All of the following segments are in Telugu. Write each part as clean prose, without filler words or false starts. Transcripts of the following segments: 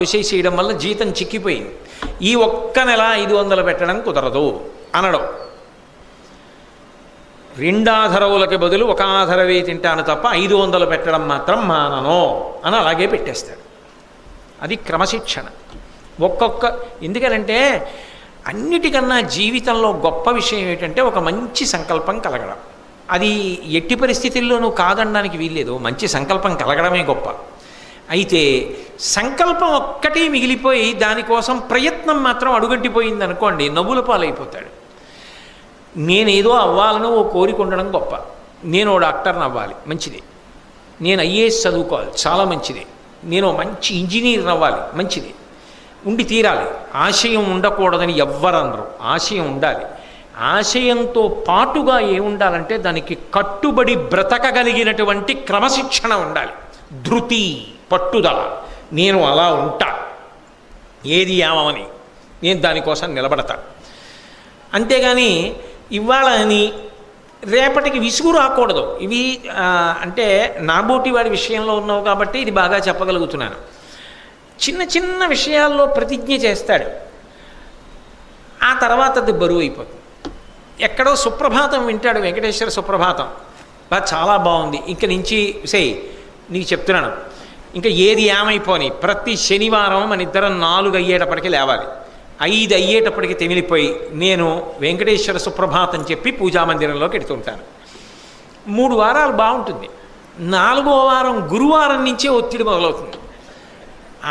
చేయడం వల్ల జీతం చిక్కిపోయింది. ఈ ఒక్క నెల 500 పెట్టడం కుదరదు అనడం. 2 ఆధరవులకి బదులు 1 ఆధరవే తింటాను తప్ప 500 పెట్టడం మాత్రం మానను అని అలాగే పెట్టేస్తాడు. అది క్రమశిక్షణ. ఎందుకనంటే అన్నిటికన్నా జీవితంలో గొప్ప విషయం ఏంటంటే ఒక మంచి సంకల్పం కలగడం. అది ఎట్టి పరిస్థితుల్లోనూ కాదనడానికి వీల్లేదు. మంచి సంకల్పం కలగడమే గొప్ప. అయితే సంకల్పం ఒక్కటే మిగిలిపోయి దానికోసం ప్రయత్నం మాత్రం అడుగంటిపోయింది అనుకోండి, నవ్వుల పాలైపోతాడు. నేనేదో అవ్వాలని ఓ కోరిక ఉండడం గొప్ప. నేను ఓ డాక్టర్ని అవ్వాలి, మంచిది. నేను ఐఏఎస్ చదువుకోవాలి, చాలా మంచిది. నేను మంచి ఇంజనీర్ అవ్వాలి, మంచిది. ఉండి తీరాలి. ఆశయం ఉండకూడదని ఎవ్వరనరు. ఆశయం ఉండాలి. ఆశయంతో పాటుగా ఏముండాలంటే దానికి కట్టుబడి బ్రతకగలిగినటువంటి క్రమశిక్షణ ఉండాలి. ధృతి, పట్టుదల. నేను అలా ఉంటా, ఏది ఏమని నేను దానికోసం నిలబడతా. అంతేగాని ఇవాళ అని రేపటికి విసుగు రాకూడదు. ఇవి అంటే నాబోటి వాడి విషయంలో ఉన్నావు కాబట్టి ఇది బాగా చెప్పగలుగుతున్నాను. చిన్న చిన్న విషయాల్లో ప్రతిజ్ఞ చేస్తాడు, ఆ తర్వాత అది బరువు అయిపోతుంది. ఎక్కడో సుప్రభాతం వింటాడు, వెంకటేశ్వర సుప్రభాతం, చాలా బాగుంది, ఇంక నుంచి నీకు చెప్తున్నాను, ఇంకా ఏది ఏమైపోని ప్రతి శనివారం మన ఇద్దరం 4 అయ్యేటప్పటికి లేవాలి. 5 అయ్యేటప్పటికి తెమిలిపోయి నేను వెంకటేశ్వర సుప్రభాతం చెప్పి పూజామందిరంలోకి ఎడుతుంటాను. 3 వారాలు బాగుంటుంది. 4వ వారం గురువారం నుంచే ఒత్తిడి మొదలవుతుంది.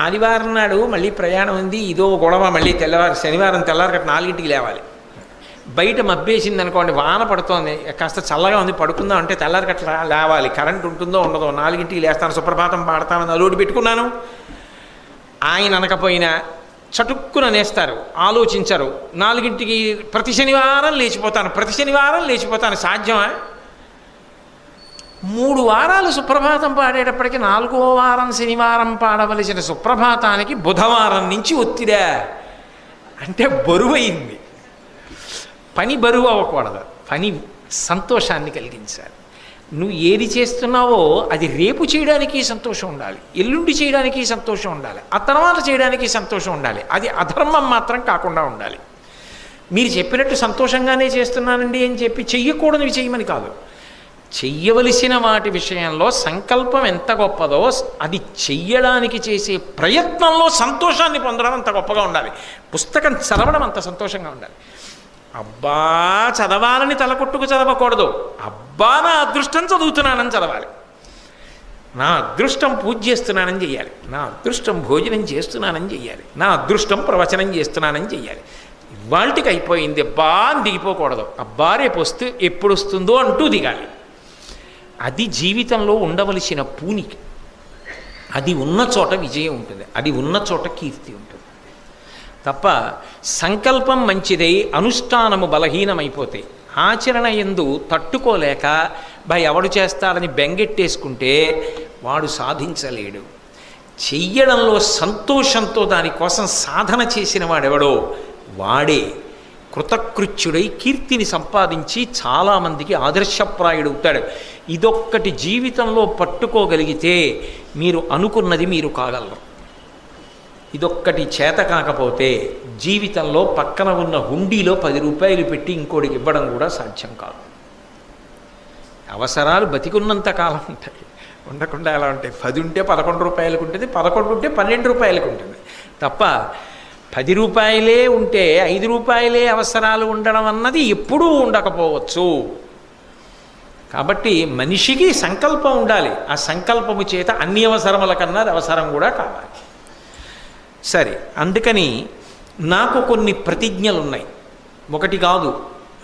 ఆదివారం నాడు మళ్ళీ ప్రయాణం ఉంది, ఇదో గొడవ, మళ్ళీ శనివారం తెల్లారగట్ట 4ంటికి లేవాలి. బయట మబ్బేసింది అనుకోండి, వాన పడుతోంది, కాస్త చల్లగా ఉంది, పడుకుందాం అంటే తెల్లారగట్ల లేవాలి. కరెంట్ ఉంటుందో ఉండదో, 4ంటికి లేస్తాను, సుప్రభాతం పాడతానని అలోడి పెట్టుకున్నాను. ఆయన అనకపోయినా చటుక్కున నేస్తారు, ఆలోచించరు. 4ంటికి ప్రతి శనివారం లేచిపోతాను. సాధ్యమా? 3 వారాలు సుప్రభాతం పాడేటప్పటికి 4వ వారం శనివారం పాడవలసిన సుప్రభాతానికి బుధవారం నుంచి ఒత్తిడా అంటే బరువైంది. పని బరువు అవ్వకూడదు, పని సంతోషాన్ని కలిగించాలి. నువ్వు ఏది చేస్తున్నావో అది రేపు చేయడానికి సంతోషం ఉండాలి, ఎల్లుండి చేయడానికి సంతోషం ఉండాలి, ఆ తర్వాత చేయడానికి సంతోషం ఉండాలి. అది అధర్మం మాత్రం కాకుండా ఉండాలి. మీరు చెప్పినట్టు సంతోషంగానే చేస్తున్నానండి అని చెప్పి చెయ్యకూడనివి చేయమని కాదు. చెయ్యవలసిన వాటి విషయంలో సంకల్పం ఎంత గొప్పదో అది చెయ్యడానికి చేసే ప్రయత్నంలో సంతోషాన్ని పొందడం అంత గొప్పగా ఉండాలి. పుస్తకం చదవడం అంత సంతోషంగా ఉండాలి. అబ్బా చదవాలని తలకొట్టుకు చదవకూడదు. అబ్బా నా అదృష్టం చదువుతున్నానని చదవాలి. నా అదృష్టం పూజ చేస్తున్నానని చెయ్యాలి, నా అదృష్టం భోజనం చేస్తున్నానని చెయ్యాలి, నా అదృష్టం ప్రవచనం చేస్తున్నానని చెయ్యాలి. ఇవాళకి అయిపోయింది అబ్బా అని దిగిపోకూడదు. అబ్బా రేపు ఎప్పుడు వస్తుందో అంటూ దిగాలి. అది జీవితంలో ఉండవలసిన పూనికి. అది ఉన్న చోట విజయం ఉంటుంది, అది ఉన్న చోట కీర్తి ఉంటుంది తప్ప సంకల్పం మంచిదై అనుష్ఠానము బలహీనమైపోతే, ఆచరణ యందు తట్టుకోలేక ఎవడు చేస్తాడని బెంగెట్టేసుకుంటే వాడు సాధించలేడు. చెయ్యడంలో సంతోషంతో దానికోసం సాధన చేసిన వాడెవడో వాడే కృతకృత్యుడై కీర్తిని సంపాదించి చాలామందికి ఆదర్శప్రాయుడవుతాడు. ఇదొక్కటి జీవితంలో పట్టుకోగలిగితే మీరు అనుకున్నది మీరు కాగలరు. ఇదొక్కటి చేత కాకపోతే జీవితంలో పక్కన ఉన్న హుండీలో 10 రూపాయలు పెట్టి ఇంకోటికి ఇవ్వడం కూడా సాధ్యం కాదు. అవసరాలు బతికున్నంత కాలం ఉంటాయి, ఉండకుండా ఎలా ఉంటాయి. 10 ఉంటే 11 రూపాయలకు ఉంటుంది, 11 ఉంటే 12 రూపాయలకు ఉంటుంది తప్ప 10 రూపాయలే ఉంటే 5 రూపాయలే అవసరాలు ఉండడం అన్నది ఎప్పుడూ ఉండకపోవచ్చు. కాబట్టి మనిషికి సంకల్పం ఉండాలి. ఆ సంకల్పము చేత అన్ని అవసరముల కన్నా అవసరం కూడా కావాలి. సరే, అందుకని నాకు కొన్ని ప్రతిజ్ఞలు ఉన్నాయి. ఒకటి కాదు,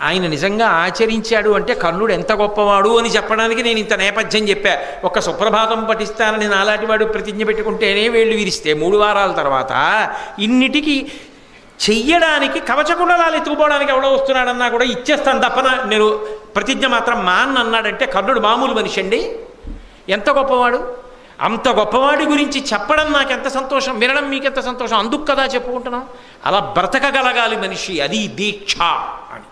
ఆయన నిజంగా ఆచరించాడు అంటే కర్ణుడు ఎంత గొప్పవాడు అని చెప్పడానికి నేను ఇంత నేపథ్యం చెప్పా. ఒక సుప్రభాతం పఠిస్తానని నాలాంటివాడు ప్రతిజ్ఞ పెట్టుకుంటేనే వేళ్ళు విరిస్తే 3 వారాల తర్వాత ఇన్నిటికీ చెయ్యడానికి కవచకుండలాలు ఎత్తుకుపోవడానికి ఎవడో వస్తున్నాడన్నా కూడా ఇచ్చేస్తాను తప్పన నేను ప్రతిజ్ఞ మాత్రం అన్నాడంటే కర్ణుడు మామూలు మనిషి అండి. ఎంత గొప్పవాడు! అంత గొప్పవాడి గురించి చెప్పడం నాకెంత సంతోషం, వినడం మీకెంత సంతోషం. అందుకు కదా చెప్పుకుంటున్నాం. అలా బ్రతకగలగాలి మనిషి, అది దీక్ష అని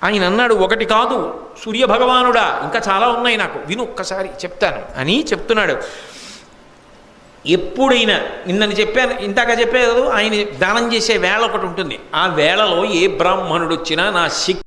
ఆయన అన్నాడు. ఒకటి కాదు సూర్యభగవానుడా, ఇంకా చాలా ఉన్నాయి, నాకు విను ఒక్కసారి చెప్తాను అని చెప్తున్నాడు. ఎప్పుడైనా నిన్నని చెప్పాను, ఇందాక చెప్పాను, ఆయన దానం చేసే వేళ ఒకటి ఉంటుంది. ఆ వేళలో ఏ బ్రాహ్మణుడు వచ్చినా నా శక్తి